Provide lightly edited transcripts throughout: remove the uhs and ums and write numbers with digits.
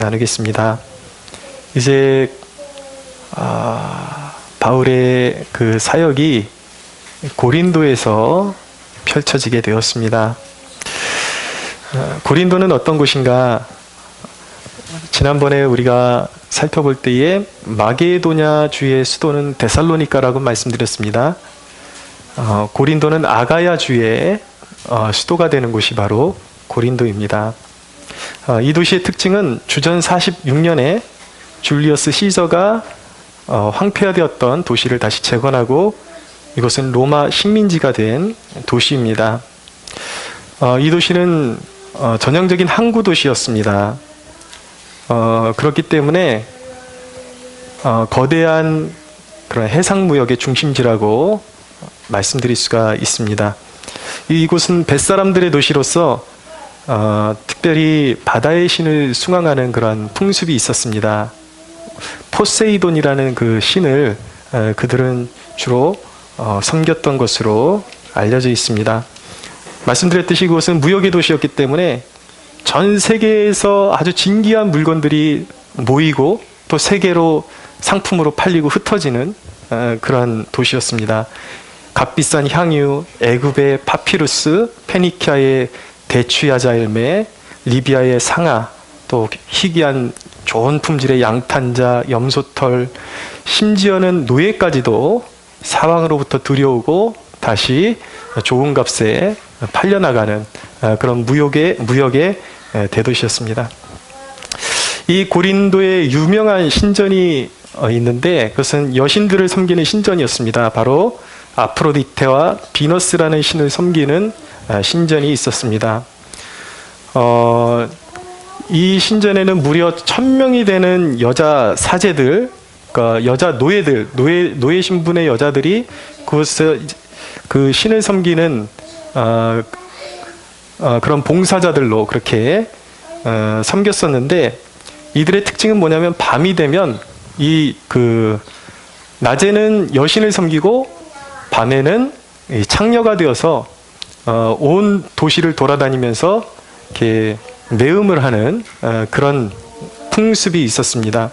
나누겠습니다. 이제 바울의 그 사역이 고린도에서 펼쳐지게 되었습니다. 고린도는 어떤 곳인가? 지난번에 우리가 살펴볼 때에 마게도냐 주의 수도는 데살로니가라고 말씀드렸습니다. 고린도는 아가야 주의 수도가 되는 곳이 바로 고린도입니다. 이 도시의 특징은 주전 46년에 줄리어스 시저가 황폐화되었던 도시를 다시 재건하고 이곳은 로마 식민지가 된 도시입니다. 이 도시는 전형적인 항구 도시였습니다. 그렇기 때문에 거대한 그런 해상무역의 중심지라고 말씀드릴 수가 있습니다. 이곳은 뱃사람들의 도시로서 특별히 바다의 신을 숭앙하는 그런 풍습이 있었습니다. 포세이돈이라는 그 신을 그들은 주로 섬겼던 것으로 알려져 있습니다. 말씀드렸듯이 그곳은 무역의 도시였기 때문에 전 세계에서 아주 진귀한 물건들이 모이고 또 세계로 상품으로 팔리고 흩어지는 그런 도시였습니다. 값비싼 향유, 애굽의 파피루스, 페니키아의 대추야자 열매, 리비아의 상아, 또 희귀한 좋은 품질의 양탄자, 염소털, 심지어는 노예까지도 사왕으로부터 들여오고 다시 좋은 값에 팔려나가는 그런 무역의 대도시였습니다. 이 고린도에 유명한 신전이 있는데 그것은 여신들을 섬기는 신전이었습니다. 바로 아프로디테와 비너스라는 신을 섬기는 신전이 있었습니다. 이 신전에는 무려 1000명이 되는 여자 사제들, 그러니까 여자 노예들, 노예 신분의 여자들이 그곳에서 그 신을 섬기는 그런 봉사자들로 그렇게 섬겼었는데 이들의 특징은 뭐냐면 밤이 되면 낮에는 여신을 섬기고 밤에는 창녀가 되어서 온 도시를 돌아다니면서 이렇게 매음을 하는 그런 풍습이 있었습니다.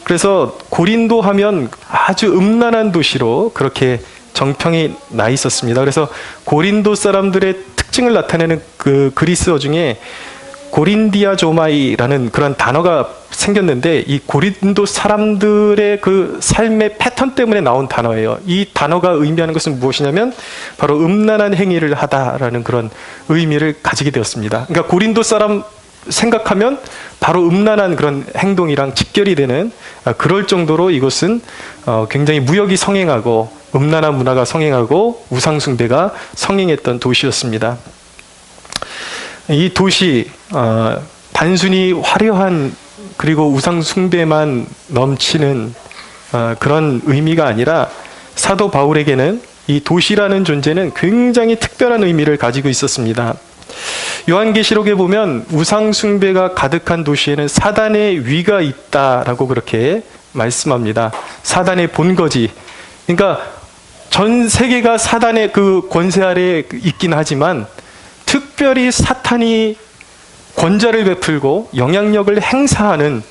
그래서 고린도 하면 아주 음란한 도시로 그렇게 정평이 나 있었습니다. 그래서 고린도 사람들의 특징을 나타내는 그 그리스어 중에 고린디아조마이라는 그런 단어가 생겼는데 이 고린도 사람들의 그 삶의 패턴 때문에 나온 단어예요. 이 단어가 의미하는 것은 무엇이냐면 바로 음란한 행위를 하다라는 그런 의미를 가지게 되었습니다. 그러니까 고린도 사람 생각하면 바로 음란한 그런 행동이랑 직결이 되는 그럴 정도로 이곳은 굉장히 무역이 성행하고 음란한 문화가 성행하고 우상숭배가 성행했던 도시였습니다. 이 도시 단순히 화려한 그리고 우상숭배만 넘치는 그런 의미가 아니라 사도 바울에게는 이 도시라는 존재는 굉장히 특별한 의미를 가지고 있었습니다. 요한계시록에 보면 우상숭배가 가득한 도시에는 사단의 위가 있다라고 그렇게 말씀합니다. 사단의 본거지. 그러니까 전 세계가 사단의 그 권세 아래에 있긴 하지만 특별히 사탄이 권좌를 베풀고 영향력을 행사하는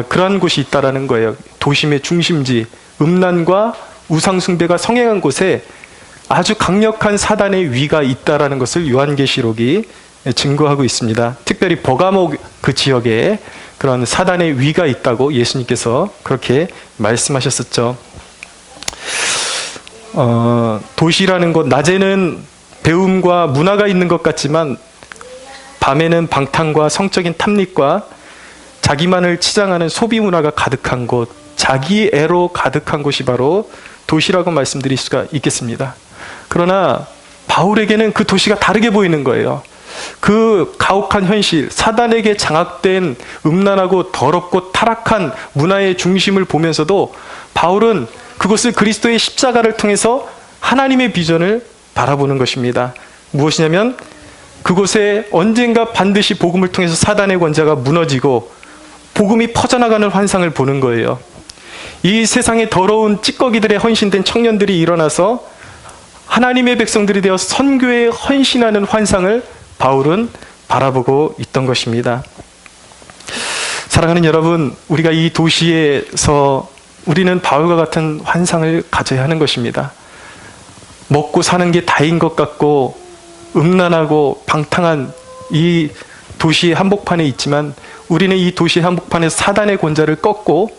그러한 곳이 있다라는 거예요. 도심의 중심지, 음란과 우상숭배가 성행한 곳에 아주 강력한 사단의 위가 있다라는 것을 요한계시록이 증거하고 있습니다. 특별히 버가모 그 지역에 그런 사단의 위가 있다고 예수님께서 그렇게 말씀하셨었죠. 도시라는 곳, 낮에는 배움과 문화가 있는 것 같지만 밤에는 방탕과 성적인 탐닉과 자기만을 치장하는 소비 문화가 가득한 곳, 자기애로 가득한 곳이 바로 도시라고 말씀드릴 수가 있겠습니다. 그러나 바울에게는 그 도시가 다르게 보이는 거예요. 그 가혹한 현실, 사단에게 장악된 음란하고 더럽고 타락한 문화의 중심을 보면서도 바울은 그것을 그리스도의 십자가를 통해서 하나님의 비전을 바라보는 것입니다. 무엇이냐면 그곳에 언젠가 반드시 복음을 통해서 사단의 권좌가 무너지고 복음이 퍼져나가는 환상을 보는 거예요. 이 세상의 더러운 찌꺼기들의 헌신된 청년들이 일어나서 하나님의 백성들이 되어 선교에 헌신하는 환상을 바울은 바라보고 있던 것입니다. 사랑하는 여러분, 우리가 이 도시에서 우리는 바울과 같은 환상을 가져야 하는 것입니다. 먹고 사는 게 다인 것 같고 음란하고 방탕한 이 도시의 한복판에 있지만, 우리는 이 도시의 한복판에서 사단의 권좌를 꺾고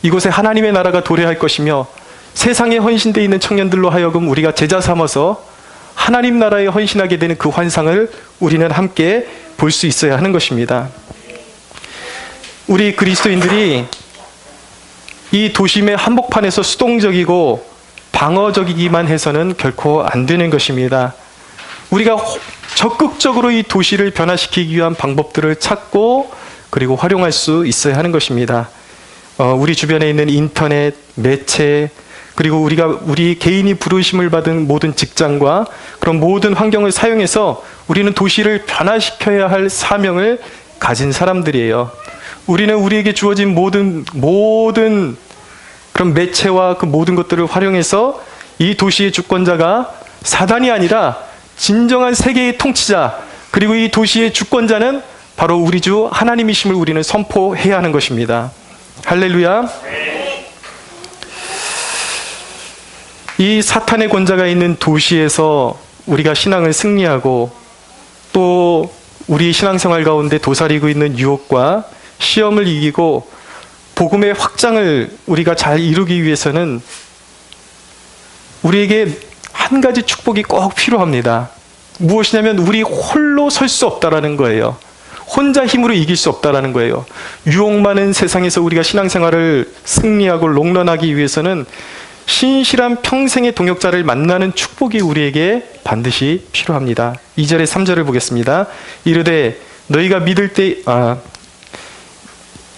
이곳에 하나님의 나라가 도래할 것이며, 세상에 헌신되어 있는 청년들로 하여금 우리가 제자 삼아서 하나님 나라에 헌신하게 되는 그 환상을 우리는 함께 볼 수 있어야 하는 것입니다. 우리 그리스도인들이 이 도심의 한복판에서 수동적이고 방어적이기만 해서는 결코 안 되는 것입니다. 우리가 적극적으로 이 도시를 변화시키기 위한 방법들을 찾고 그리고 활용할 수 있어야 하는 것입니다. 우리 주변에 있는 인터넷, 매체, 그리고 우리 개인이 부르심을 받은 모든 직장과 그런 모든 환경을 사용해서 우리는 도시를 변화시켜야 할 사명을 가진 사람들이에요. 우리는 우리에게 주어진 모든 그런 매체와 그 모든 것들을 활용해서 이 도시의 주권자가 사단이 아니라 진정한 세계의 통치자, 그리고 이 도시의 주권자는 바로 우리 주 하나님이심을 우리는 선포해야 하는 것입니다. 할렐루야. 이 사탄의 권자가 있는 도시에서 우리가 신앙을 승리하고 또 우리 신앙생활 가운데 도사리고 있는 유혹과 시험을 이기고 복음의 확장을 우리가 잘 이루기 위해서는 우리에게 한 가지 축복이 꼭 필요합니다. 무엇이냐면 우리 홀로 설 수 없다라는 거예요. 혼자 힘으로 이길 수 없다라는 거예요. 유혹 많은 세상에서 우리가 신앙생활을 승리하고 롱런하기 위해서는 신실한 평생의 동역자를 만나는 축복이 우리에게 반드시 필요합니다. 2절에 3절을 보겠습니다. 이르되 너희가 믿을 때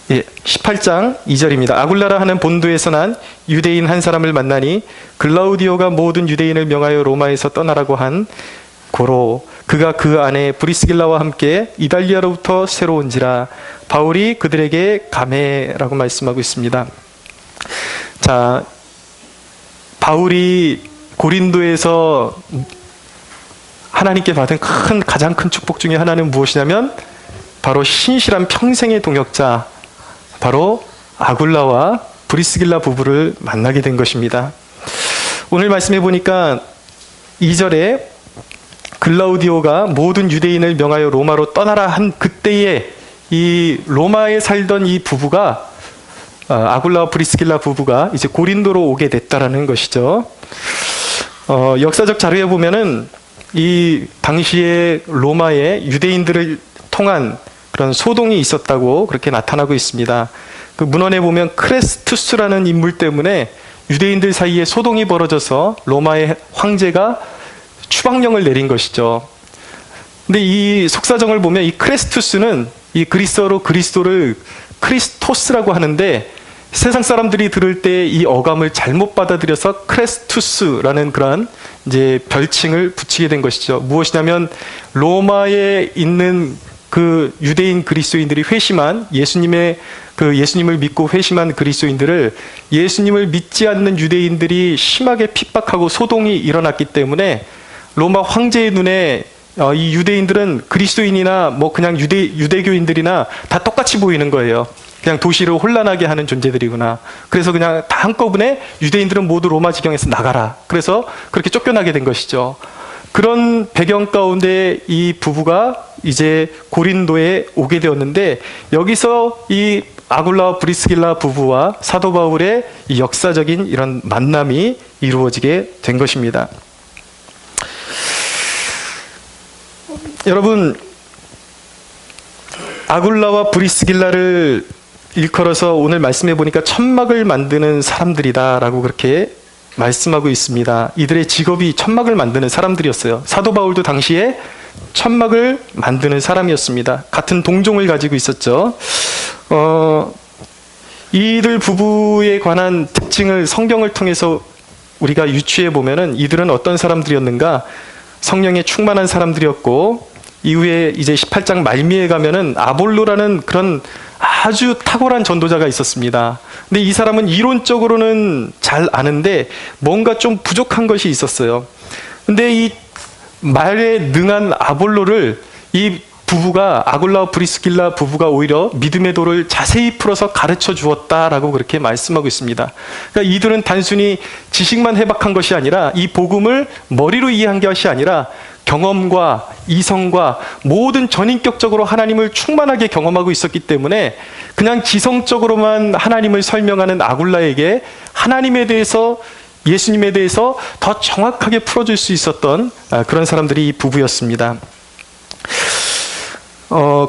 18장 2절입니다. 아굴라라 하는 본도에서 난 유대인 한 사람을 만나니 글라우디오가 모든 유대인을 명하여 로마에서 떠나라고 한 고로 그가 그 안에 브리스길라와 함께 이달리아로부터 새로 온지라. 바울이 그들에게 가매라고 말씀하고 있습니다. 자, 바울이 고린도에서 하나님께 받은 가장 큰 축복 중에 하나는 무엇이냐면 바로 신실한 평생의 동역자, 바로 아굴라와 브리스길라 부부를 만나게 된 것입니다. 오늘 말씀해 보니까 2절에 글라우디오가 모든 유대인을 명하여 로마로 떠나라 한 그때에 이 로마에 살던 이 부부가 아굴라와 브리스길라 부부가 이제 고린도로 오게 됐다라는 것이죠. 역사적 자료에 보면은 이 당시에 로마에 유대인들을 통한 그런 소동이 있었다고 그렇게 나타나고 있습니다. 그 문헌에 보면 크레스투스라는 인물 때문에 유대인들 사이에 소동이 벌어져서 로마의 황제가 추방령을 내린 것이죠. 근데 이 속사정을 보면 이 크레스투스는 이 그리스어로 그리스도를 크리스토스라고 하는데 세상 사람들이 들을 때 이 어감을 잘못 받아들여서 크레스투스라는 그런 이제 별칭을 붙이게 된 것이죠. 무엇이냐면 로마에 있는 그 유대인 그리스도인들이 회심한 예수님을 믿고 회심한 그리스도인들을 예수님을 믿지 않는 유대인들이 심하게 핍박하고 소동이 일어났기 때문에 로마 황제의 눈에 이 유대인들은 그리스도인이나 뭐 그냥 유대교인들이나 다 똑같이 보이는 거예요. 그냥 도시를 혼란하게 하는 존재들이구나. 그래서 그냥 다 한꺼번에 유대인들은 모두 로마 지경에서 나가라. 그래서 그렇게 쫓겨나게 된 것이죠. 그런 배경 가운데 이 부부가 이제 고린도에 오게 되었는데, 여기서 이 아굴라와 브리스길라 부부와 사도 바울의 이 역사적인 이런 만남이 이루어지게 된 것입니다. 여러분, 아굴라와 브리스길라를 일컬어서 오늘 말씀해 보니까 천막을 만드는 사람들이다라고 그렇게 말씀하고 있습니다. 이들의 직업이 천막을 만드는 사람들이었어요. 사도 바울도 당시에 천막을 만드는 사람이었습니다. 같은 동종을 가지고 있었죠. 이들 부부에 관한 특징을 성경을 통해서 우리가 유추해 보면은 이들은 어떤 사람들이었는가? 성령에 충만한 사람들이었고, 이후에 이제 18장 말미에 가면은 아볼로라는 그런 아주 탁월한 전도자가 있었습니다. 근데 이 사람은 이론적으로는 잘 아는데 뭔가 좀 부족한 것이 있었어요. 근데 이 말에 능한 아볼로를 이 부부가 아굴라와 브리스길라 부부가 오히려 믿음의 도를 자세히 풀어서 가르쳐 주었다라고 그렇게 말씀하고 있습니다. 그러니까 이들은 단순히 지식만 해박한 것이 아니라 이 복음을 머리로 이해한 것이 아니라 경험과 이성과 모든 전인격적으로 하나님을 충만하게 경험하고 있었기 때문에 그냥 지성적으로만 하나님을 설명하는 아굴라에게 하나님에 대해서, 예수님에 대해서 더 정확하게 풀어줄 수 있었던 그런 사람들이 이 부부였습니다.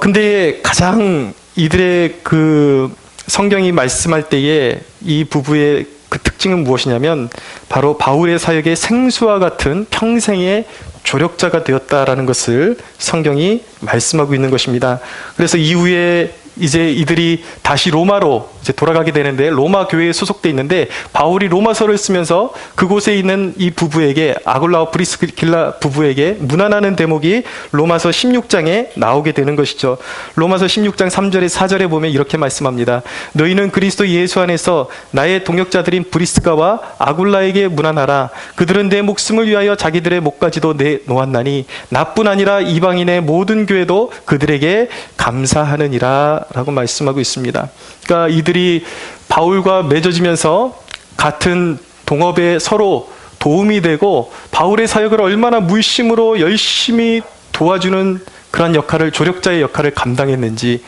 근데 가장 이들의 그 성경이 말씀할 때에 이 부부의 그 특징은 무엇이냐면 바로 바울의 사역의 생수와 같은 평생의 조력자가 되었다라는 것을 성경이 말씀하고 있는 것입니다. 그래서 이후에 이제 이들이 다시 로마로 이제 돌아가게 되는데 로마 교회에 소속돼 있는데 바울이 로마서를 쓰면서 그곳에 있는 이 부부에게 아굴라와 브리스길라 부부에게 문안하는 대목이 로마서 16장에 나오게 되는 것이죠. 로마서 16장 3절에 4절에 보면 이렇게 말씀합니다. 너희는 그리스도 예수 안에서 나의 동역자들인 브리스가와 아굴라에게 문안하라. 그들은 내 목숨을 위하여 자기들의 목까지도 내놓았나니 나뿐 아니라 이방인의 모든 교회도 그들에게 감사하느니라 라고 말씀하고 있습니다. 그러니까 이들이 바울과 맺어지면서 같은 동업에 서로 도움이 되고 바울의 사역을 얼마나 물심으로 열심히 도와주는 그런 역할을, 조력자의 역할을 감당했는지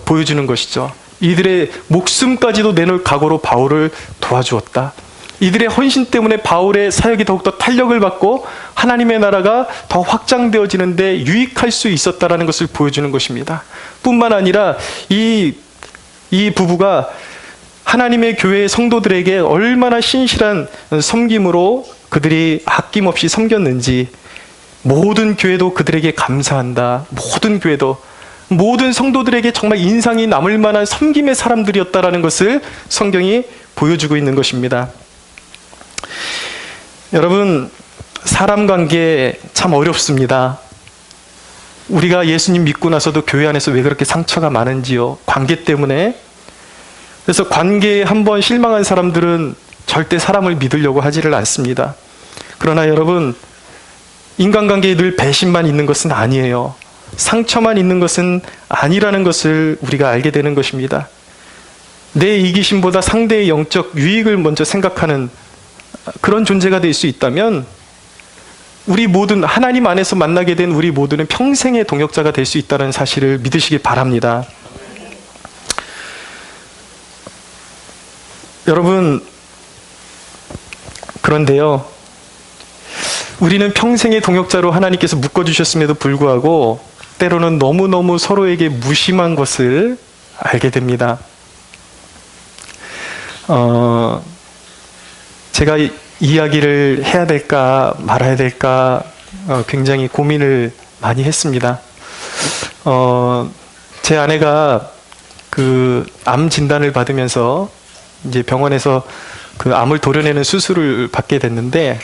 보여주는 것이죠. 이들의 목숨까지도 내놓을 각오로 바울을 도와주었다. 이들의 헌신 때문에 바울의 사역이 더욱더 탄력을 받고 하나님의 나라가 더 확장되어지는데 유익할 수 있었다라는 것을 보여주는 것입니다. 뿐만 아니라 이 부부가 하나님의 교회의 성도들에게 얼마나 신실한 섬김으로 그들이 아낌없이 섬겼는지, 모든 교회도 그들에게 감사한다. 모든 교회도, 모든 성도들에게 정말 인상이 남을 만한 섬김의 사람들이었다라는 것을 성경이 보여주고 있는 것입니다. 여러분, 사람 관계 참 어렵습니다. 우리가 예수님 믿고 나서도 교회 안에서 왜 그렇게 상처가 많은지요? 관계 때문에. 그래서 관계에 한번 실망한 사람들은 절대 사람을 믿으려고 하지를 않습니다. 그러나 여러분, 인간관계에 늘 배신만 있는 것은 아니에요. 상처만 있는 것은 아니라는 것을 우리가 알게 되는 것입니다. 내 이기심보다 상대의 영적 유익을 먼저 생각하는 그런 존재가 될 수 있다면 우리 모든, 하나님 안에서 만나게 된 우리 모두는 평생의 동역자가 될 수 있다는 사실을 믿으시기 바랍니다. 여러분, 그런데요, 우리는 평생의 동역자로 하나님께서 묶어주셨음에도 불구하고 때로는 너무너무 서로에게 무심한 것을 알게 됩니다. 제가 이야기를 해야 될까 말아야 될까 굉장히 고민을 많이 했습니다. 제 아내가 그 암 진단을 받으면서 이제 병원에서 그 암을 도려내는 수술을 받게 됐는데,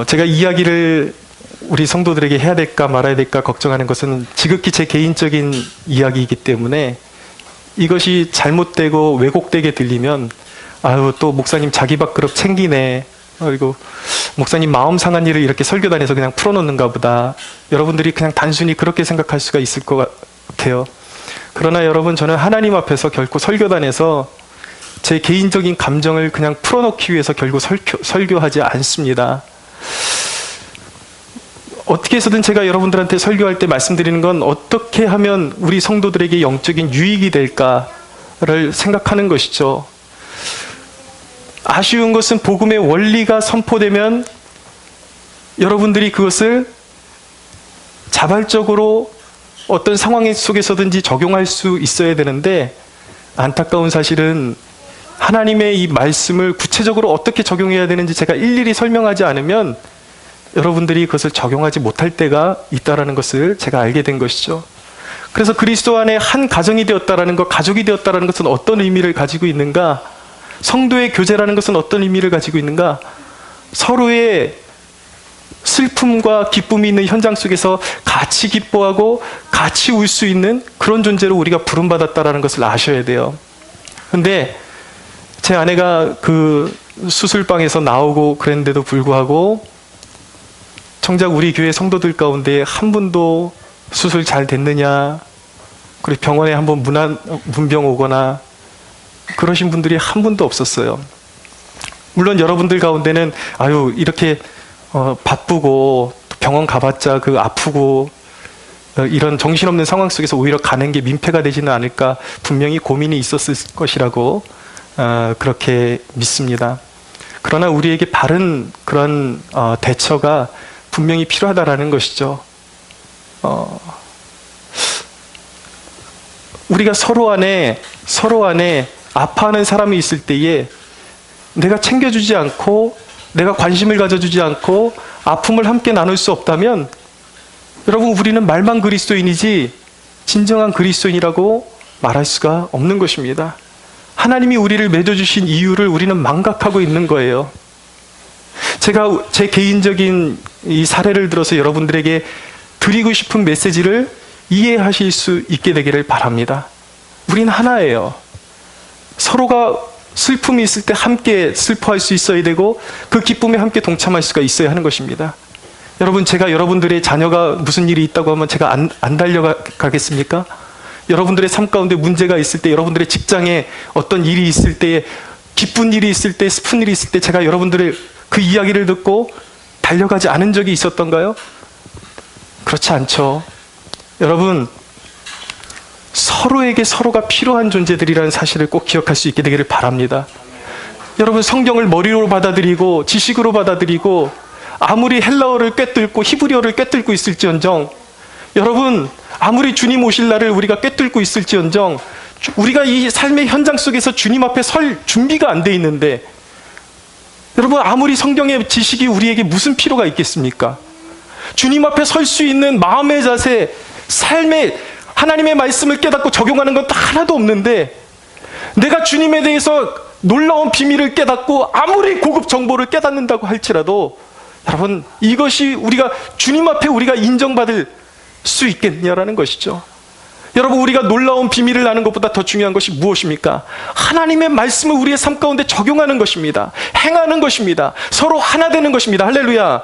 제가 이야기를 우리 성도들에게 해야 될까 말아야 될까 걱정하는 것은 지극히 제 개인적인 이야기이기 때문에 이것이 잘못되고 왜곡되게 들리면 아유, 또 목사님 자기 밥그릇 챙기네. 그리고 목사님 마음 상한 일을 이렇게 설교단에서 그냥 풀어놓는가 보다. 여러분들이 그냥 단순히 그렇게 생각할 수가 있을 것 같아요. 그러나 여러분, 저는 하나님 앞에서 결코 설교단에서 제 개인적인 감정을 그냥 풀어놓기 위해서 결국 설교하지 않습니다. 어떻게 해서든 제가 여러분들한테 설교할 때 말씀드리는 건 어떻게 하면 우리 성도들에게 영적인 유익이 될까를 생각하는 것이죠. 아쉬운 것은 복음의 원리가 선포되면 여러분들이 그것을 자발적으로 어떤 상황 속에서든지 적용할 수 있어야 되는데, 안타까운 사실은 하나님의 이 말씀을 구체적으로 어떻게 적용해야 되는지 제가 일일이 설명하지 않으면 여러분들이 그것을 적용하지 못할 때가 있다는 것을 제가 알게 된 것이죠. 그래서 그리스도 안에 한 가정이 되었다라는 것, 가족이 되었다라는 것은 어떤 의미를 가지고 있는가? 성도의 교제라는 것은 어떤 의미를 가지고 있는가? 서로의 슬픔과 기쁨이 있는 현장 속에서 같이 기뻐하고 같이 울 수 있는 그런 존재로 우리가 부름받았다라는 것을 아셔야 돼요. 근데 제 아내가 그 수술방에서 나오고 그랬는데도 불구하고 정작 우리 교회 성도들 가운데 한 분도 수술 잘 됐느냐, 그리고 병원에 한번 문병 오거나 그러신 분들이 한 분도 없었어요. 물론 여러분들 가운데는 아유 이렇게 바쁘고 병원 가봤자 그 아프고 이런 정신없는 상황 속에서 오히려 가는 게 민폐가 되지는 않을까 분명히 고민이 있었을 것이라고 그렇게 믿습니다. 그러나 우리에게 바른 그런 대처가 분명히 필요하다라는 것이죠. 우리가 서로 안에 아파하는 사람이 있을 때에 내가 챙겨주지 않고 내가 관심을 가져주지 않고 아픔을 함께 나눌 수 없다면 여러분 우리는 말만 그리스도인이지 진정한 그리스도인이라고 말할 수가 없는 것입니다. 하나님이 우리를 맺어주신 이유를 우리는 망각하고 있는 거예요. 제가 제 개인적인 이 사례를 들어서 여러분들에게 드리고 싶은 메시지를 이해하실 수 있게 되기를 바랍니다. 우린 하나예요. 서로가 슬픔이 있을 때 함께 슬퍼할 수 있어야 되고 그 기쁨에 함께 동참할 수가 있어야 하는 것입니다. 여러분, 제가 여러분들의 자녀가 무슨 일이 있다고 하면 제가 안 달려가겠습니까? 여러분들의 삶 가운데 문제가 있을 때, 여러분들의 직장에 어떤 일이 있을 때, 기쁜 일이 있을 때, 슬픈 일이 있을 때 제가 여러분들의 그 이야기를 듣고 달려가지 않은 적이 있었던가요? 그렇지 않죠. 여러분, 서로에게 서로가 필요한 존재들이라는 사실을 꼭 기억할 수 있게 되기를 바랍니다. 여러분, 성경을 머리로 받아들이고 지식으로 받아들이고 아무리 헬라어를 꿰뚫고 히브리어를 꿰뚫고 있을지언정, 여러분 아무리 주님 오실 날을 우리가 꿰뚫고 있을지언정 우리가 이 삶의 현장 속에서 주님 앞에 설 준비가 안 돼 있는데 여러분 아무리 성경의 지식이 우리에게 무슨 필요가 있겠습니까? 주님 앞에 설 수 있는 마음의 자세, 삶의 하나님의 말씀을 깨닫고 적용하는 것도 하나도 없는데 내가 주님에 대해서 놀라운 비밀을 깨닫고 아무리 고급 정보를 깨닫는다고 할지라도 여러분 이것이 우리가 주님 앞에 우리가 인정받을 수 있겠냐라는 것이죠. 여러분, 우리가 놀라운 비밀을 아는 것보다 더 중요한 것이 무엇입니까? 하나님의 말씀을 우리의 삶 가운데 적용하는 것입니다. 행하는 것입니다. 서로 하나 되는 것입니다. 할렐루야.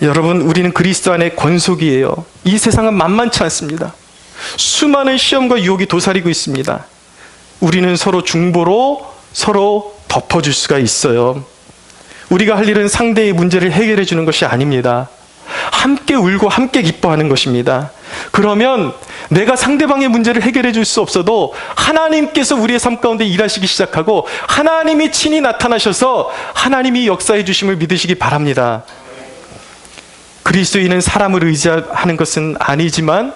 여러분, 우리는 그리스도 안의 권속이에요. 이 세상은 만만치 않습니다. 수많은 시험과 유혹이 도사리고 있습니다. 우리는 서로 중보로 서로 덮어줄 수가 있어요. 우리가 할 일은 상대의 문제를 해결해 주는 것이 아닙니다. 함께 울고 함께 기뻐하는 것입니다. 그러면 내가 상대방의 문제를 해결해 줄 수 없어도 하나님께서 우리의 삶 가운데 일하시기 시작하고 하나님이 친히 나타나셔서 하나님이 역사해 주심을 믿으시기 바랍니다. 그리스도인은 사람을 의지하는 것은 아니지만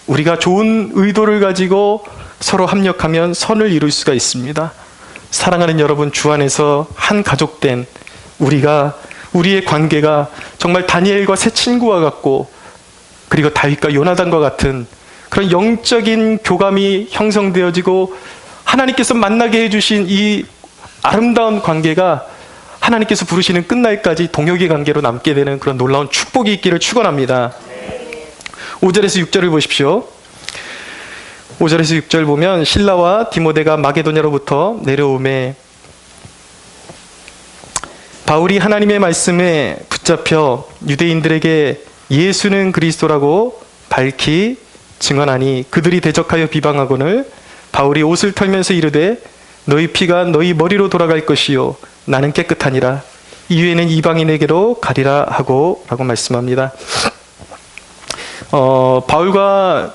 우리가 좋은 의도를 가지고 서로 합력하면 선을 이룰 수가 있습니다. 사랑하는 여러분, 주 안에서 한 가족된 우리의 관계가 정말 다니엘과 세 친구와 같고 그리고 다윗과 요나단과 같은 그런 영적인 교감이 형성되어지고 하나님께서 만나게 해주신 이 아름다운 관계가 하나님께서 부르시는 끝날까지 동역의 관계로 남게 되는 그런 놀라운 축복이 있기를 축원합니다. 5절에서 6절을 보십시오. 5절에서 6절 보면 실라와 디모데가 마게도냐로부터 내려오매 바울이 하나님의 말씀에 붙잡혀 유대인들에게 예수는 그리스도라고 밝히 증언하니 그들이 대적하여 비방하거늘 바울이 옷을 털면서 이르되 너희 피가 너희 머리로 돌아갈 것이요 나는 깨끗하니라 이후에는 이방인에게로 가리라 하고 라고 말씀합니다. 바울과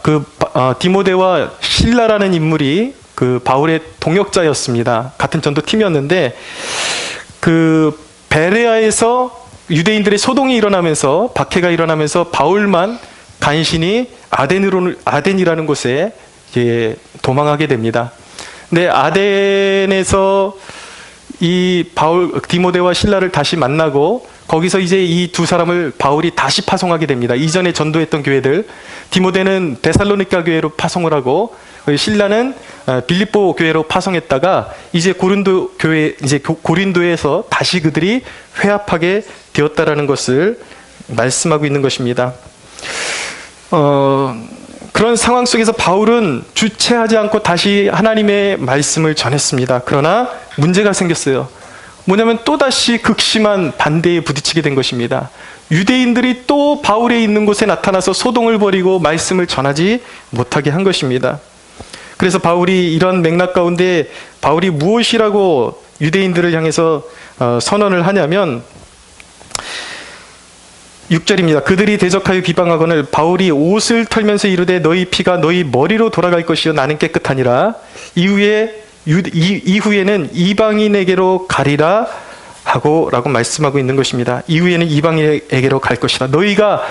디모데와 실라라는 인물이 그 바울의 동역자였습니다. 같은 전도팀이었는데 베레아에서 유대인들의 소동이 일어나면서 박해가 일어나면서 바울만 간신히 아덴이라는 곳에 이제 도망하게 됩니다. 근데 아덴에서 이 디모데와 실라를 다시 만나고 거기서 이제 이 두 사람을 바울이 다시 파송하게 됩니다. 이전에 전도했던 교회들, 디모데는 데살로니가 교회로 파송을 하고 실라는 빌립보 교회로 파송했다가 이제 고린도에서 다시 그들이 회합하게 되었다라는 것을 말씀하고 있는 것입니다. 그런 상황 속에서 바울은 주체하지 않고 다시 하나님의 말씀을 전했습니다. 그러나 문제가 생겼어요. 뭐냐면 또다시 극심한 반대에 부딪히게 된 것입니다. 유대인들이 또 바울이 있는 곳에 나타나서 소동을 벌이고 말씀을 전하지 못하게 한 것입니다. 그래서 바울이 이런 맥락 가운데 바울이 무엇이라고 유대인들을 향해서 선언을 하냐면 6절입니다. 그들이 대적하여 비방하거늘 바울이 옷을 털면서 이르되 너희 피가 너희 머리로 돌아갈 것이요 나는 깨끗하니라. 이후에는 이방인에게로 가리라 라고 말씀하고 있는 것입니다. 이후에는 이방인에게로 갈 것이다. 너희가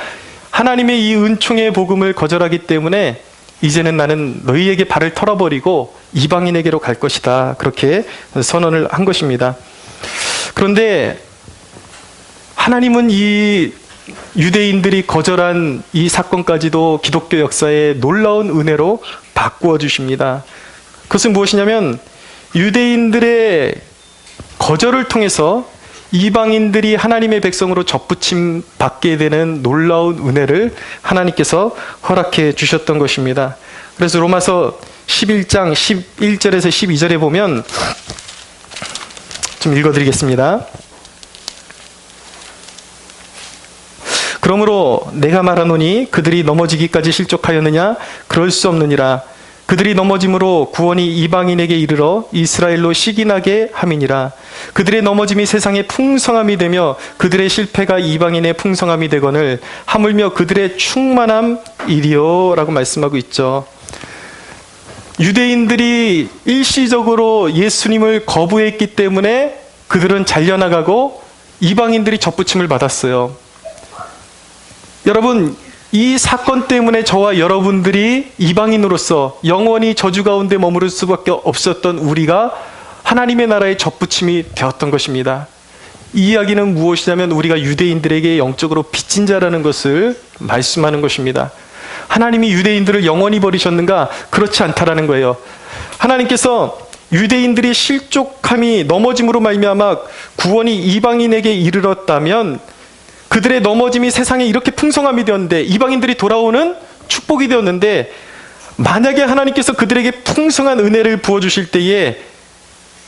하나님의 이 은총의 복음을 거절하기 때문에 이제는 나는 너희에게 발을 털어버리고 이방인에게로 갈 것이다. 그렇게 선언을 한 것입니다. 그런데 하나님은 이 유대인들이 거절한 이 사건까지도 기독교 역사의 놀라운 은혜로 바꾸어 주십니다. 그것은 무엇이냐면 유대인들의 거절을 통해서 이방인들이 하나님의 백성으로 접붙임 받게 되는 놀라운 은혜를 하나님께서 허락해 주셨던 것입니다. 그래서 로마서 11장 11절에서 12절에 보면 좀 읽어드리겠습니다. 그러므로 내가 말하노니 그들이 넘어지기까지 실족하였느냐? 그럴 수 없느니라. 그들이 넘어짐으로 구원이 이방인에게 이르러 이스라엘로 시기나게 함이니라. 그들의 넘어짐이 세상의 풍성함이 되며 그들의 실패가 이방인의 풍성함이 되거늘 하물며 그들의 충만함이리요 라고 말씀하고 있죠. 유대인들이 일시적으로 예수님을 거부했기 때문에 그들은 잘려나가고 이방인들이 접붙임을 받았어요. 여러분, 이 사건 때문에 저와 여러분들이 이방인으로서 영원히 저주 가운데 머무를 수밖에 없었던 우리가 하나님의 나라의 접붙임이 되었던 것입니다. 이 이야기는 무엇이냐면 우리가 유대인들에게 영적으로 빚진 자라는 것을 말씀하는 것입니다. 하나님이 유대인들을 영원히 버리셨는가? 그렇지 않다라는 거예요. 하나님께서 유대인들이 실족함이 넘어짐으로 말미암아 구원이 이방인에게 이르렀다면 그들의 넘어짐이 세상에 이렇게 풍성함이 되었는데 이방인들이 돌아오는 축복이 되었는데 만약에 하나님께서 그들에게 풍성한 은혜를 부어주실 때에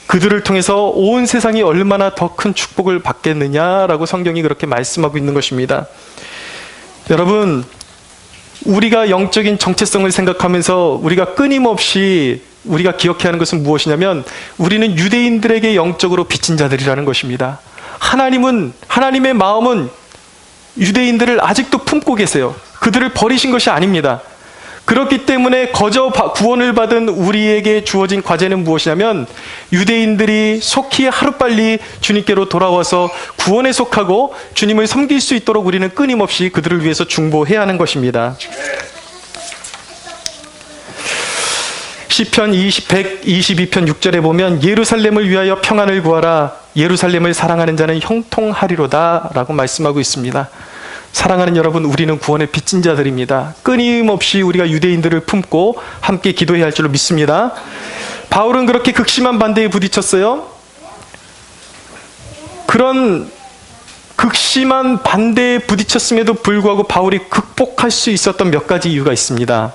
그들을 통해서 온 세상이 얼마나 더 큰 축복을 받겠느냐라고 성경이 그렇게 말씀하고 있는 것입니다. 여러분, 우리가 영적인 정체성을 생각하면서 우리가 끊임없이 우리가 기억해야 하는 것은 무엇이냐면 우리는 유대인들에게 영적으로 빚진 자들이라는 것입니다. 하나님의 마음은 유대인들을 아직도 품고 계세요. 그들을 버리신 것이 아닙니다. 그렇기 때문에 구원을 받은 우리에게 주어진 과제는 무엇이냐면 유대인들이 속히 하루빨리 주님께로 돌아와서 구원에 속하고 주님을 섬길 수 있도록 우리는 끊임없이 그들을 위해서 중보해야 하는 것입니다. 시편 122편 6절에 보면 예루살렘을 위하여 평안을 구하라. 예루살렘을 사랑하는 자는 형통하리로다 라고 말씀하고 있습니다. 사랑하는 여러분, 우리는 구원의 빚진 자들입니다. 끊임없이 우리가 유대인들을 품고 함께 기도해야 할 줄로 믿습니다. 바울은 그렇게 극심한 반대에 부딪혔어요. 그런 극심한 반대에 부딪혔음에도 불구하고 바울이 극복할 수 있었던 몇 가지 이유가 있습니다.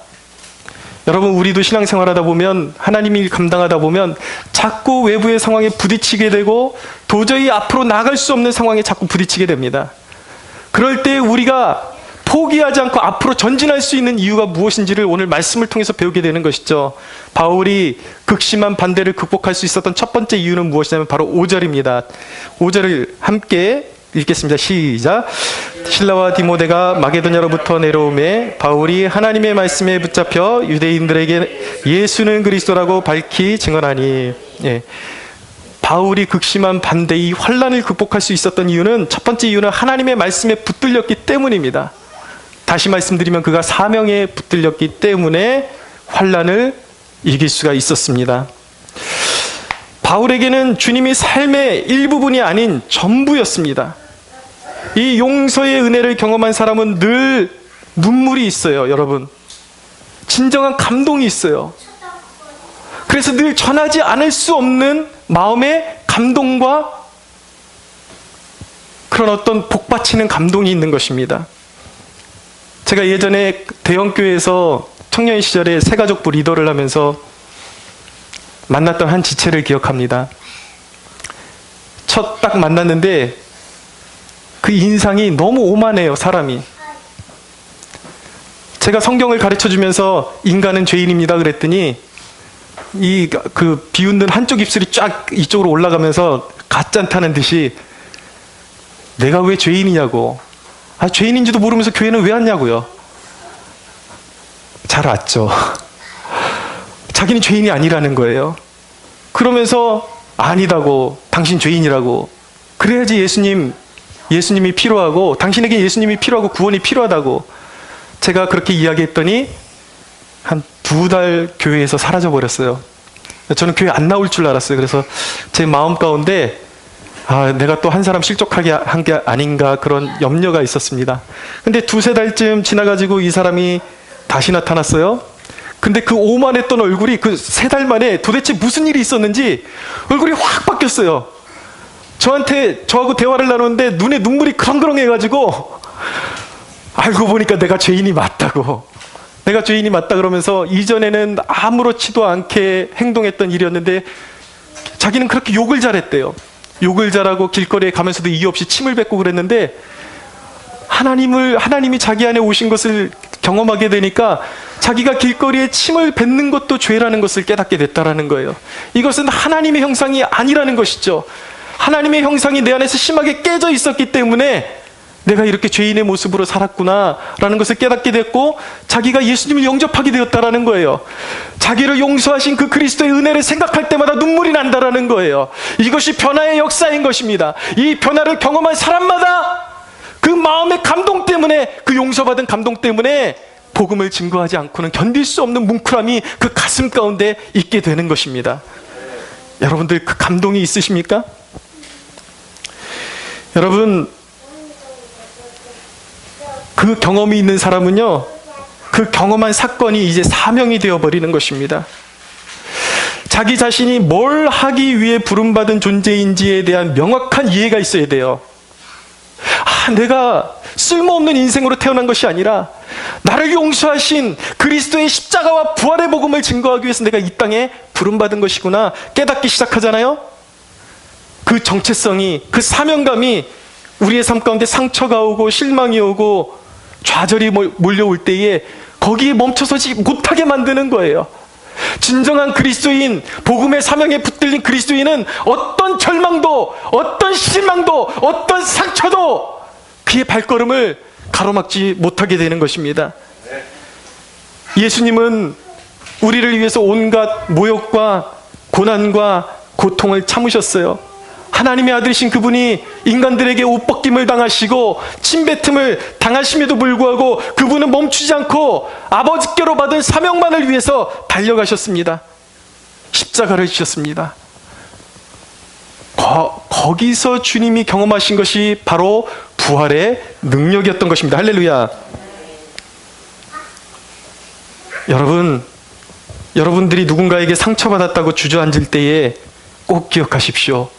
여러분, 우리도 신앙생활하다 보면 하나님의 일 감당하다 보면 자꾸 외부의 상황에 부딪히게 되고 도저히 앞으로 나갈 수 없는 상황에 자꾸 부딪히게 됩니다. 그럴 때 우리가 포기하지 않고 앞으로 전진할 수 있는 이유가 무엇인지를 오늘 말씀을 통해서 배우게 되는 것이죠. 바울이 극심한 반대를 극복할 수 있었던 첫 번째 이유는 무엇이냐면 바로 5절입니다. 5절을 함께 읽겠습니다. 시작. 실라와 디모데가 마게도냐로부터 내려오매 바울이 하나님의 말씀에 붙잡혀 유대인들에게 예수는 그리스도라고 밝히 증언하니. 예. 바울이 극심한 반대의 환난을 극복할 수 있었던 이유는 첫 번째 이유는 하나님의 말씀에 붙들렸기 때문입니다. 다시 말씀드리면 그가 사명에 붙들렸기 때문에 환난을 이길 수가 있었습니다. 바울에게는 주님이 삶의 일부분이 아닌 전부였습니다. 이 용서의 은혜를 경험한 사람은 늘 눈물이 있어요, 여러분. 진정한 감동이 있어요. 그래서 늘 전하지 않을 수 없는 마음의 감동과 그런 어떤 복받치는 감동이 있는 것입니다. 제가 예전에 대형교회에서 청년 시절에 새가족부 리더를 하면서 만났던 한 지체를 기억합니다. 첫 딱 만났는데 그 인상이 너무 오만해요, 사람이. 제가 성경을 가르쳐 주면서 인간은 죄인입니다 그랬더니 그 비웃는 한쪽 입술이 쫙 이쪽으로 올라가면서 가짠타는 듯이 내가 왜 죄인이냐고. 죄인인지도 모르면서 교회는 왜 왔냐고요. 잘 왔죠. 자기는 죄인이 아니라는 거예요. 그러면서 아니다고, 당신 죄인이라고. 그래야지 예수님이 필요하고, 당신에게 예수님이 필요하고 구원이 필요하다고. 제가 그렇게 이야기했더니 한 2달 교회에서 사라져 버렸어요. 저는 교회 안 나올 줄 알았어요. 그래서 제 마음 가운데 내가 또 한 사람 실족하게 한 게 아닌가 그런 염려가 있었습니다. 근데 2-3달쯤 지나가지고 이 사람이 다시 나타났어요. 근데 그 오만했던 얼굴이 그 3달 만에 도대체 무슨 일이 있었는지 얼굴이 확 바뀌었어요. 저하고 대화를 나누는데 눈에 눈물이 그렁그렁해가지고 알고 보니까 내가 죄인이 맞다고. 내가 죄인이 맞다 그러면서 이전에는 아무렇지도 않게 행동했던 일이었는데 자기는 그렇게 욕을 잘했대요. 욕을 잘하고 길거리에 가면서도 이유 없이 침을 뱉고 그랬는데 하나님이 자기 안에 오신 것을 경험하게 되니까 자기가 길거리에 침을 뱉는 것도 죄라는 것을 깨닫게 됐다라는 거예요. 이것은 하나님의 형상이 아니라는 것이죠. 하나님의 형상이 내 안에서 심하게 깨져 있었기 때문에 내가 이렇게 죄인의 모습으로 살았구나라는 것을 깨닫게 됐고 자기가 예수님을 영접하게 되었다라는 거예요. 자기를 용서하신 그 그리스도의 은혜를 생각할 때마다 눈물이 난다라는 거예요. 이것이 변화의 역사인 것입니다. 이 변화를 경험한 사람마다 그 마음의 감동 때문에, 그 용서받은 감동 때문에 복음을 증거하지 않고는 견딜 수 없는 뭉클함이 그 가슴 가운데 있게 되는 것입니다. 여러분들 그 감동이 있으십니까? 여러분, 그 경험이 있는 사람은요, 그 경험한 사건이 이제 사명이 되어버리는 것입니다. 자기 자신이 뭘 하기 위해 부름받은 존재인지에 대한 명확한 이해가 있어야 돼요. 내가 쓸모없는 인생으로 태어난 것이 아니라 나를 용서하신 그리스도의 십자가와 부활의 복음을 증거하기 위해서 내가 이 땅에 부름받은 것이구나 깨닫기 시작하잖아요. 그 정체성이, 그 사명감이 우리의 삶 가운데 상처가 오고 실망이 오고 좌절이 몰려올 때에 거기에 멈춰서지 못하게 만드는 거예요. 진정한 그리스도인, 복음의 사명에 붙들린 그리스도인은 어떤 절망도, 어떤 실망도, 어떤 상처도 그의 발걸음을 가로막지 못하게 되는 것입니다. 예수님은 우리를 위해서 온갖 모욕과 고난과 고통을 참으셨어요. 하나님의 아들이신 그분이 인간들에게 옷벗김을 당하시고 침뱉음을 당하심에도 불구하고 그분은 멈추지 않고 아버지께로 받은 사명만을 위해서 달려가셨습니다. 십자가를 지셨습니다. 거기서 주님이 경험하신 것이 바로 부활의 능력이었던 것입니다. 할렐루야. 여러분들이 누군가에게 상처받았다고 주저앉을 때에 꼭 기억하십시오.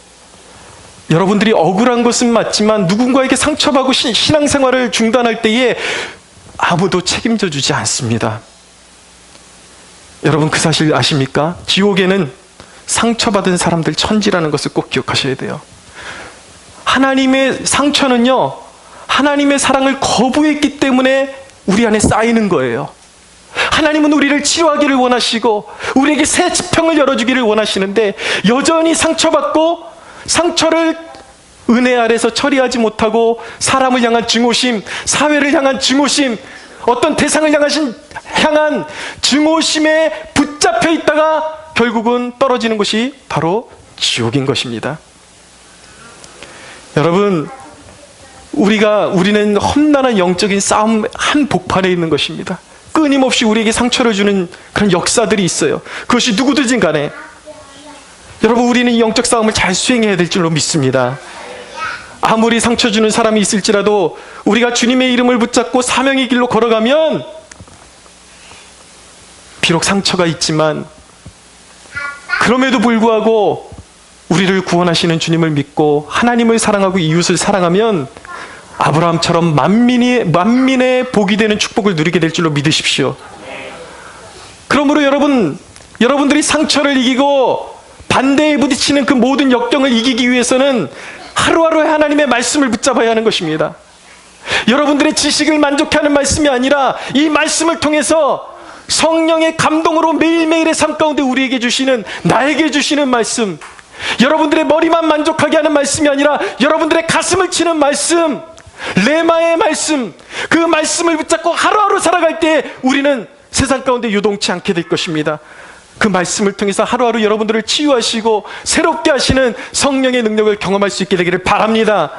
여러분들이 억울한 것은 맞지만 누군가에게 상처받고 신앙생활을 중단할 때에 아무도 책임져 주지 않습니다. 여러분 그 사실 아십니까? 지옥에는 상처받은 사람들 천지라는 것을 꼭 기억하셔야 돼요. 하나님의 상처는요, 하나님의 사랑을 거부했기 때문에 우리 안에 쌓이는 거예요. 하나님은 우리를 치료하기를 원하시고 우리에게 새 지평을 열어주기를 원하시는데 여전히 상처받고 상처를 은혜 아래서 처리하지 못하고 사람을 향한 증오심, 사회를 향한 증오심, 어떤 대상을 향한 증오심에 붙잡혀 있다가 결국은 떨어지는 것이 바로 지옥인 것입니다. 여러분, 우리는 험난한 영적인 싸움 한복판에 있는 것입니다. 끊임없이 우리에게 상처를 주는 그런 역사들이 있어요. 그것이 누구든지 간에. 여러분, 우리는 이 영적 싸움을 잘 수행해야 될 줄로 믿습니다. 아무리 상처 주는 사람이 있을지라도 우리가 주님의 이름을 붙잡고 사명의 길로 걸어가면 비록 상처가 있지만 그럼에도 불구하고 우리를 구원하시는 주님을 믿고 하나님을 사랑하고 이웃을 사랑하면 아브라함처럼 만민의 복이 되는 축복을 누리게 될 줄로 믿으십시오. 그러므로 여러분들이 상처를 이기고 반대에 부딪히는 그 모든 역경을 이기기 위해서는 하루하루의 하나님의 말씀을 붙잡아야 하는 것입니다. 여러분들의 지식을 만족하는 말씀이 아니라 이 말씀을 통해서 성령의 감동으로 매일매일의 삶 가운데 우리에게 주시는, 나에게 주시는 말씀, 여러분들의 머리만 만족하게 하는 말씀이 아니라 여러분들의 가슴을 치는 말씀, 레마의 말씀, 그 말씀을 붙잡고 하루하루 살아갈 때 우리는 세상 가운데 요동치 않게 될 것입니다. 그 말씀을 통해서 하루하루 여러분들을 치유하시고 새롭게 하시는 성령의 능력을 경험할 수 있게 되기를 바랍니다.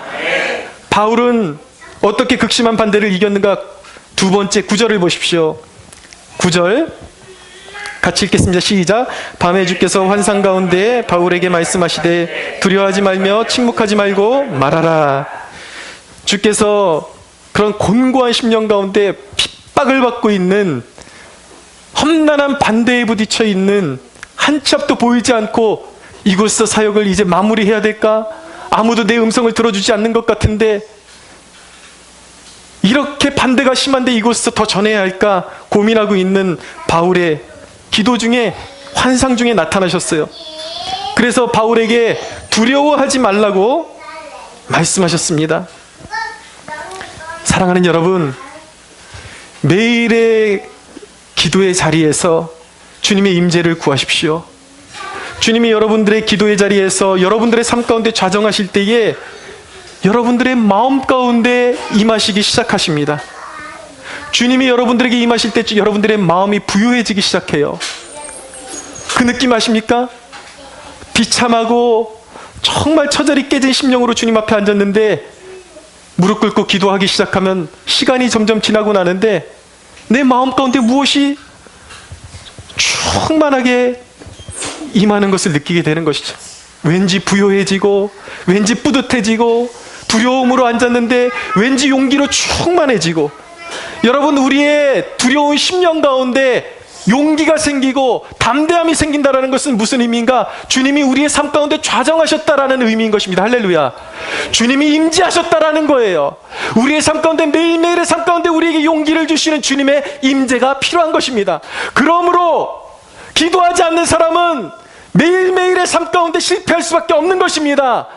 바울은 어떻게 극심한 반대를 이겼는가? 두 번째 9절을 보십시오. 9절 같이 읽겠습니다. 시작. 밤에 주께서 환상 가운데 바울에게 말씀하시되 두려워하지 말며 침묵하지 말고 말하라. 주께서 그런 곤고한 심령 가운데 핍박을 받고 있는, 험난한 반대에 부딪혀 있는, 한 치 앞도 보이지 않고 이곳에서 사역을 이제 마무리해야 될까? 아무도 내 음성을 들어주지 않는 것 같은데 이렇게 반대가 심한데 이곳에서 더 전해야 할까 고민하고 있는 바울의 기도 중에, 환상 중에 나타나셨어요. 그래서 바울에게 두려워하지 말라고 말씀하셨습니다. 사랑하는 여러분, 매일의 기도의 자리에서 주님의 임재를 구하십시오. 주님이 여러분들의 기도의 자리에서 여러분들의 삶 가운데 좌정하실 때에 여러분들의 마음 가운데 임하시기 시작하십니다. 주님이 여러분들에게 임하실 때 여러분들의 마음이 부유해지기 시작해요. 그 느낌 아십니까? 비참하고 정말 처절히 깨진 심령으로 주님 앞에 앉았는데 무릎 꿇고 기도하기 시작하면 시간이 점점 지나고 나는데 내 마음 가운데 무엇이 충만하게 임하는 것을 느끼게 되는 것이죠. 왠지 부요해지고, 왠지 뿌듯해지고, 두려움으로 앉았는데 왠지 용기로 충만해지고. 여러분, 우리의 두려운 심령 가운데 용기가 생기고 담대함이 생긴다는 것은 무슨 의미인가? 주님이 우리의 삶 가운데 좌정하셨다라는 의미인 것입니다. 할렐루야. 주님이 임재하셨다라는 거예요. 우리의 삶 가운데, 매일매일의 삶 가운데 우리에게 용기를 주시는 주님의 임재가 필요한 것입니다. 그러므로 기도하지 않는 사람은 매일매일의 삶 가운데 실패할 수밖에 없는 것입니다.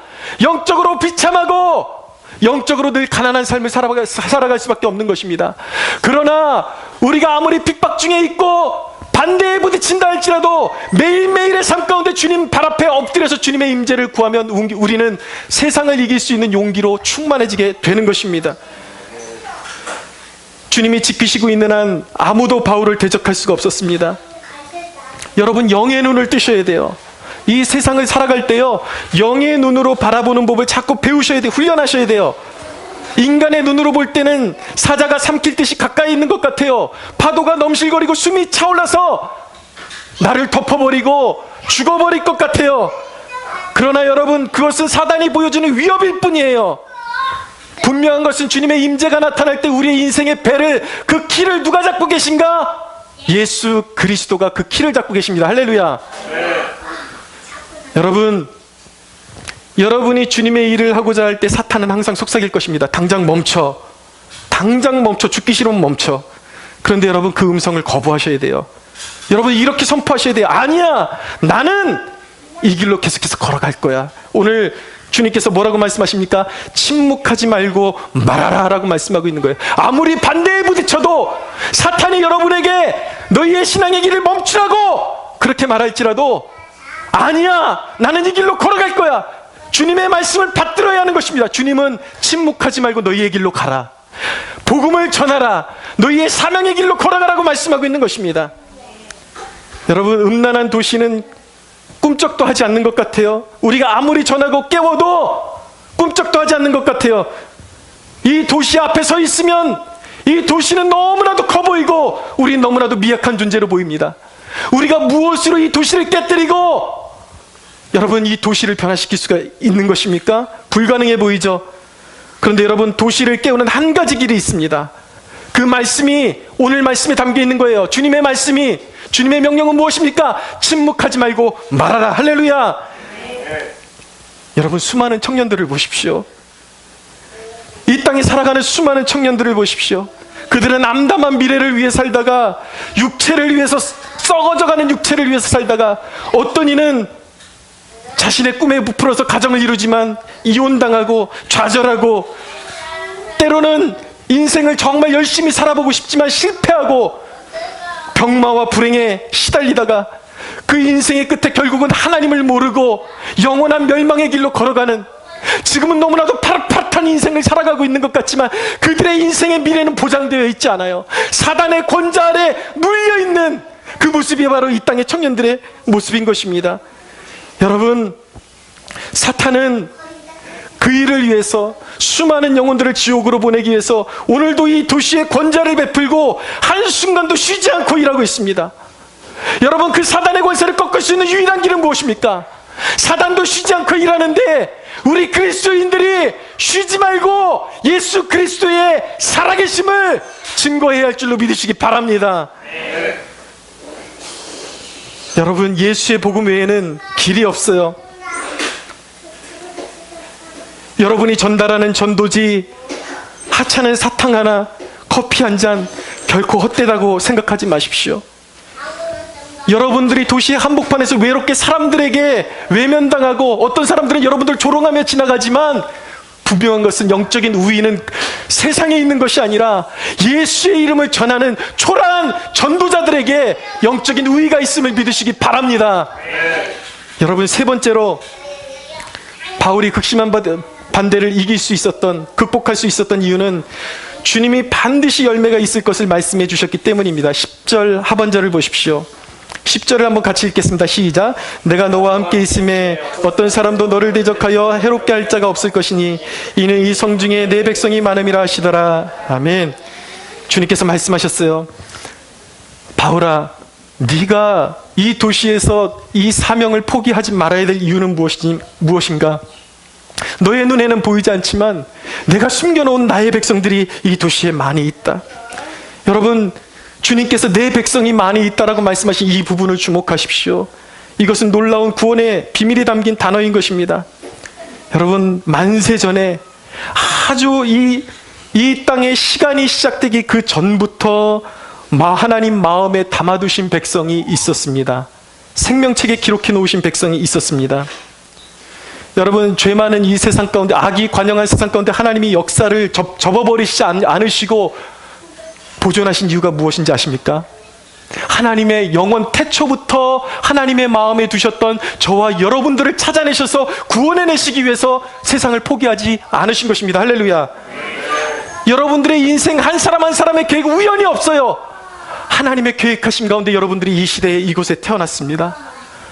영적으로 비참하고 영적으로 늘 가난한 삶을 살아갈 수밖에 없는 것입니다. 그러나 우리가 아무리 핍박 중에 있고 반대에 부딪힌다 할지라도 매일매일의 삶 가운데 주님 발 앞에 엎드려서 주님의 임재를 구하면 우리는 세상을 이길 수 있는 용기로 충만해지게 되는 것입니다. 주님이 지키시고 있는 한 아무도 바울을 대적할 수가 없었습니다. 여러분, 영의 눈을 뜨셔야 돼요. 이 세상을 살아갈 때요, 영의 눈으로 바라보는 법을 자꾸 배우셔야 돼요. 훈련하셔야 돼요. 인간의 눈으로 볼 때는 사자가 삼킬 듯이 가까이 있는 것 같아요. 파도가 넘실거리고 숨이 차올라서 나를 덮어버리고 죽어버릴 것 같아요. 그러나 여러분, 그것은 사단이 보여주는 위협일 뿐이에요. 분명한 것은 주님의 임재가 나타날 때 우리의 인생의 배를, 그 키를 누가 잡고 계신가? 예수 그리스도가 그 키를 잡고 계십니다. 할렐루야. 여러분, 여러분이 주님의 일을 하고자 할 때 사탄은 항상 속삭일 것입니다. 당장 멈춰. 당장 멈춰. 죽기 싫으면 멈춰. 그런데 여러분, 그 음성을 거부하셔야 돼요. 여러분, 이렇게 선포하셔야 돼요. 아니야, 나는 이 길로 계속해서 걸어갈 거야. 오늘 주님께서 뭐라고 말씀하십니까? 침묵하지 말고 말하라 라고 말씀하고 있는 거예요. 아무리 반대에 부딪혀도 사탄이 여러분에게 너희의 신앙의 길을 멈추라고 그렇게 말할지라도 아니야, 나는 이 길로 걸어갈 거야. 주님의 말씀을 받들어야 하는 것입니다. 주님은 침묵하지 말고 너희의 길로 가라. 복음을 전하라. 너희의 사명의 길로 걸어가라고 말씀하고 있는 것입니다. 여러분, 음란한 도시는 꿈쩍도 하지 않는 것 같아요. 우리가 아무리 전하고 깨워도 꿈쩍도 하지 않는 것 같아요. 이 도시 앞에 서 있으면 이 도시는 너무나도 커 보이고 우린 너무나도 미약한 존재로 보입니다. 우리가 무엇으로 이 도시를 깨뜨리고 여러분, 이 도시를 변화시킬 수가 있는 것입니까? 불가능해 보이죠? 그런데 여러분, 도시를 깨우는 한 가지 길이 있습니다. 그 말씀이 오늘 말씀에 담겨 있는 거예요. 주님의 말씀이, 주님의 명령은 무엇입니까? 침묵하지 말고 말하라. 할렐루야. 여러분, 수많은 청년들을 보십시오. 이 땅에 살아가는 수많은 청년들을 보십시오. 그들은 암담한 미래를 위해 살다가, 육체를 위해서, 썩어져가는 육체를 위해서 살다가, 어떤 이는 자신의 꿈에 부풀어서 가정을 이루지만 이혼당하고 좌절하고, 때로는 인생을 정말 열심히 살아보고 싶지만 실패하고 병마와 불행에 시달리다가 그 인생의 끝에 결국은 하나님을 모르고 영원한 멸망의 길로 걸어가는, 지금은 너무나도 파릇파릇한 인생을 살아가고 있는 것 같지만 그들의 인생의 미래는 보장되어 있지 않아요. 사단의 권자 아래 눌려있는 그 모습이 바로 이 땅의 청년들의 모습인 것입니다. 여러분, 사탄은 그 일을 위해서 수많은 영혼들을 지옥으로 보내기 위해서 오늘도 이 도시에 권자를 베풀고 한순간도 쉬지 않고 일하고 있습니다. 여러분, 그 사단의 권세를 꺾을 수 있는 유일한 길은 무엇입니까? 사단도 쉬지 않고 일하는데 우리 그리스도인들이 쉬지 말고 예수 그리스도의 살아계심을 증거해야 할 줄로 믿으시기 바랍니다. 여러분, 예수의 복음 외에는 길이 없어요. 여러분이 전달하는 전도지, 하찮은 사탕 하나, 커피 한 잔 결코 헛되다고 생각하지 마십시오. 여러분들이 도시의 한복판에서 외롭게 사람들에게 외면당하고 어떤 사람들은 여러분들 조롱하며 지나가지만 분명한 것은 영적인 우위는 세상에 있는 것이 아니라 예수의 이름을 전하는 초라한 전도자들에게 영적인 우위가 있음을 믿으시기 바랍니다. 여러분, 세 번째로 바울이 극심한 반대를 이길 수 있었던, 극복할 수 있었던 이유는 주님이 반드시 열매가 있을 것을 말씀해 주셨기 때문입니다. 10절 하반절을 보십시오. 10절을 한번 같이 읽겠습니다. 시작. 내가 너와 함께 있음에 어떤 사람도 너를 대적하여 해롭게 할 자가 없을 것이니 이는 이 성 중에 내 백성이 많음이라 하시더라. 아멘. 주님께서 말씀하셨어요. 바울아, 네가 이 도시에서 이 사명을 포기하지 말아야 될 이유는 무엇인가? 너의 눈에는 보이지 않지만 내가 숨겨놓은 나의 백성들이 이 도시에 많이 있다. 여러분, 주님께서 내 백성이 많이 있다라고 말씀하신 이 부분을 주목하십시오. 이것은 놀라운 구원의 비밀이 담긴 단어인 것입니다. 여러분, 만세 전에 아주 이 땅의 시간이 시작되기 그 전부터 하나님 마음에 담아두신 백성이 있었습니다. 생명책에 기록해 놓으신 백성이 있었습니다. 여러분, 죄 많은 이 세상 가운데, 악이 관영한 세상 가운데 하나님이 역사를 접어버리시지 않으시고 보존하신 이유가 무엇인지 아십니까? 하나님의 영원 태초부터 하나님의 마음에 두셨던 저와 여러분들을 찾아내셔서 구원해내시기 위해서 세상을 포기하지 않으신 것입니다. 할렐루야. 여러분들의 인생 한 사람 한 사람의 계획 우연이 없어요. 하나님의 계획하심 가운데 여러분들이 이 시대에 이곳에 태어났습니다.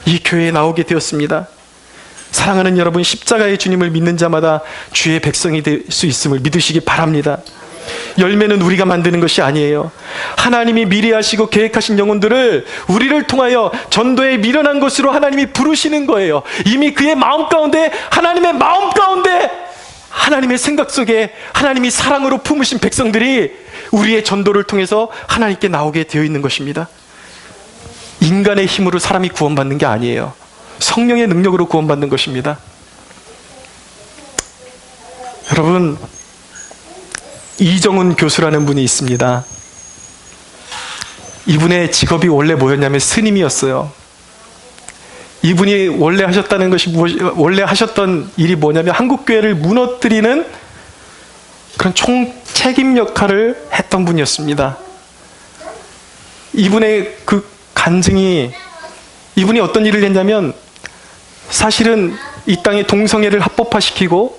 이 교회에 나오게 되었습니다. 사랑하는 여러분, 십자가의 주님을 믿는 자마다 주의 백성이 될 수 있음을 믿으시기 바랍니다. 열매는 우리가 만드는 것이 아니에요. 하나님이 미래하시고 계획하신 영혼들을 우리를 통하여 전도에 미련한 것으로 하나님이 부르시는 거예요. 이미 그의 마음 가운데, 하나님의 마음 가운데, 하나님의 생각 속에 하나님이 사랑으로 품으신 백성들이 우리의 전도를 통해서 하나님께 나오게 되어 있는 것입니다. 인간의 힘으로 사람이 구원받는 게 아니에요. 성령의 능력으로 구원받는 것입니다. 여러분, 이정훈 교수라는 분이 있습니다. 이분의 직업이 원래 뭐였냐면 스님이었어요. 이분이 원래 하셨던 일이 뭐냐면 한국교회를 무너뜨리는 그런 총책임 역할을 했던 분이었습니다. 이분의 그 간증이, 이분이 어떤 일을 했냐면 사실은 이 땅에 동성애를 합법화시키고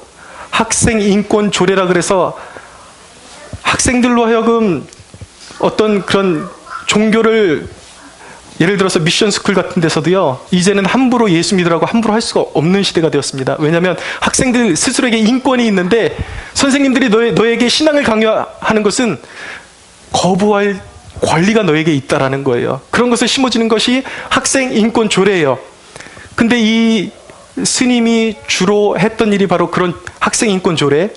학생 인권 조례라 그래서 학생들로 하여금 어떤 그런 종교를, 예를 들어서 미션 스쿨 같은 데서도요, 이제는 함부로 예수 믿으라고 함부로 할 수가 없는 시대가 되었습니다. 왜냐하면 학생들 스스로에게 인권이 있는데 선생님들이 너에게 신앙을 강요하는 것은 거부할 권리가 너에게 있다라는 거예요. 그런 것을 심어주는 것이 학생 인권 조례예요. 근데 이 스님이 주로 했던 일이 바로 그런 학생 인권 조례,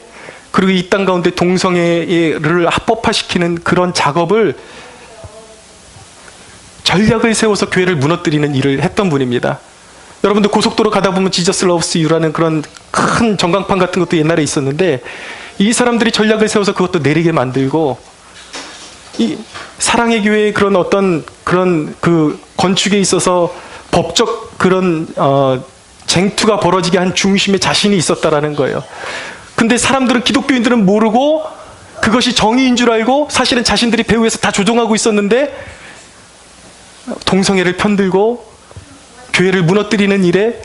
그리고 이 땅 가운데 동성애를 합법화시키는 그런 작업을, 전략을 세워서 교회를 무너뜨리는 일을 했던 분입니다. 여러분들 고속도로 가다 보면 지저스 러브스 유라는 그런 큰 전광판 같은 것도 옛날에 있었는데, 이 사람들이 전략을 세워서 그것도 내리게 만들고, 이 사랑의 교회의 그런 어떤 그런 그 건축에 있어서 법적 그런 쟁투가 벌어지게 한 중심에 자신이 있었다라는 거예요. 근데 사람들은, 기독교인들은 모르고 그것이 정의인 줄 알고 사실은 자신들이 배후에서 다 조종하고 있었는데 동성애를 편들고 교회를 무너뜨리는 일에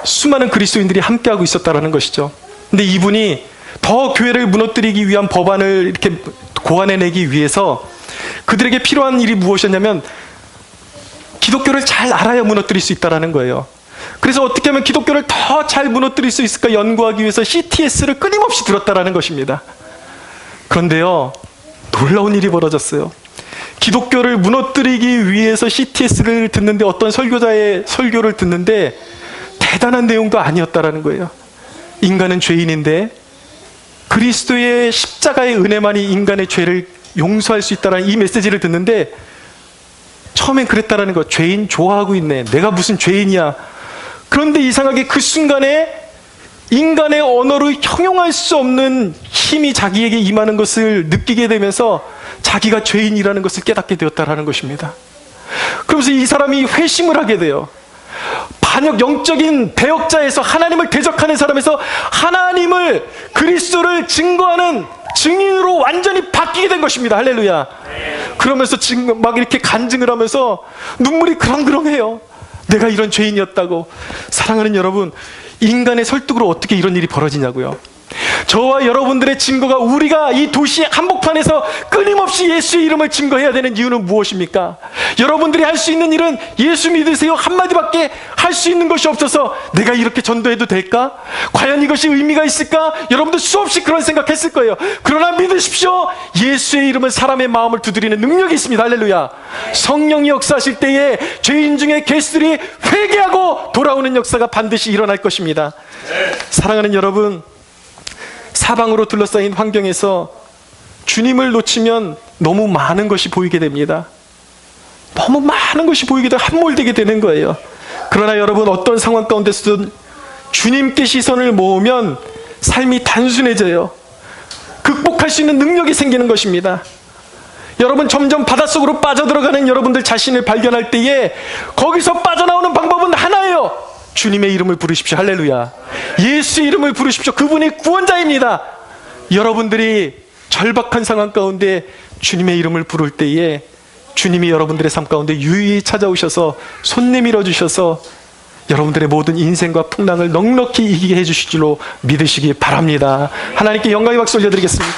수많은 그리스도인들이 함께하고 있었다라는 것이죠. 근데 이분이 더 교회를 무너뜨리기 위한 법안을 이렇게 고안해내기 위해서 그들에게 필요한 일이 무엇이었냐면 기독교를 잘 알아야 무너뜨릴 수 있다는 거예요. 그래서 어떻게 하면 기독교를 더 잘 무너뜨릴 수 있을까 연구하기 위해서 CTS를 끊임없이 들었다는 것입니다. 그런데요, 놀라운 일이 벌어졌어요. 기독교를 무너뜨리기 위해서 CTS를 듣는데, 어떤 설교자의 설교를 듣는데 대단한 내용도 아니었다라는 거예요. 인간은 죄인인데 그리스도의 십자가의 은혜만이 인간의 죄를 용서할 수 있다는 이 메시지를 듣는데 처음엔 그랬다라는 거. 죄인 좋아하고 있네. 내가 무슨 죄인이야. 그런데 이상하게 그 순간에 인간의 언어로 형용할 수 없는 힘이 자기에게 임하는 것을 느끼게 되면서 자기가 죄인이라는 것을 깨닫게 되었다라는 것입니다. 그러면서 이 사람이 회심을 하게 돼요. 반역, 영적인 대역자에서, 하나님을 대적하는 사람에서 하나님을, 그리스도를 증거하는 증인으로 완전히 바뀌게 된 것입니다. 할렐루야. 그러면서 지금 막 이렇게 간증을 하면서 눈물이 그렁그렁해요. 내가 이런 죄인이었다고. 사랑하는 여러분, 인간의 설득으로 어떻게 이런 일이 벌어지냐고요. 저와 여러분들의 증거가, 우리가 이 도시의 한복판에서 끊임없이 예수의 이름을 증거해야 되는 이유는 무엇입니까? 여러분들이 할 수 있는 일은 예수 믿으세요 한마디밖에 할 수 있는 것이 없어서 내가 이렇게 전도해도 될까? 과연 이것이 의미가 있을까? 여러분들 수없이 그런 생각했을 거예요. 그러나 믿으십시오, 예수의 이름은 사람의 마음을 두드리는 능력이 있습니다. 할렐루야. 성령이 역사하실 때에 죄인 중에 개수들이 회개하고 돌아오는 역사가 반드시 일어날 것입니다. 사랑하는 여러분, 사방으로 둘러싸인 환경에서 주님을 놓치면 너무 많은 것이 보이게 됩니다. 너무 많은 것이 보이게 되고 함몰되게 되는 거예요. 그러나 여러분, 어떤 상황 가운데서도 주님께 시선을 모으면 삶이 단순해져요. 극복할 수 있는 능력이 생기는 것입니다. 여러분, 점점 바닷속으로 빠져들어가는 여러분들 자신을 발견할 때에 거기서 빠져나오는 방법은 하나예요. 주님의 이름을 부르십시오. 할렐루야. 예수의 이름을 부르십시오. 그분이 구원자입니다. 여러분들이 절박한 상황 가운데 주님의 이름을 부를 때에 주님이 여러분들의 삶 가운데 유유히 찾아오셔서 손 내밀어 주셔서 여러분들의 모든 인생과 풍랑을 넉넉히 이기게 해주실 줄로 믿으시기 바랍니다. 하나님께 영광의 박수 올려드리겠습니다.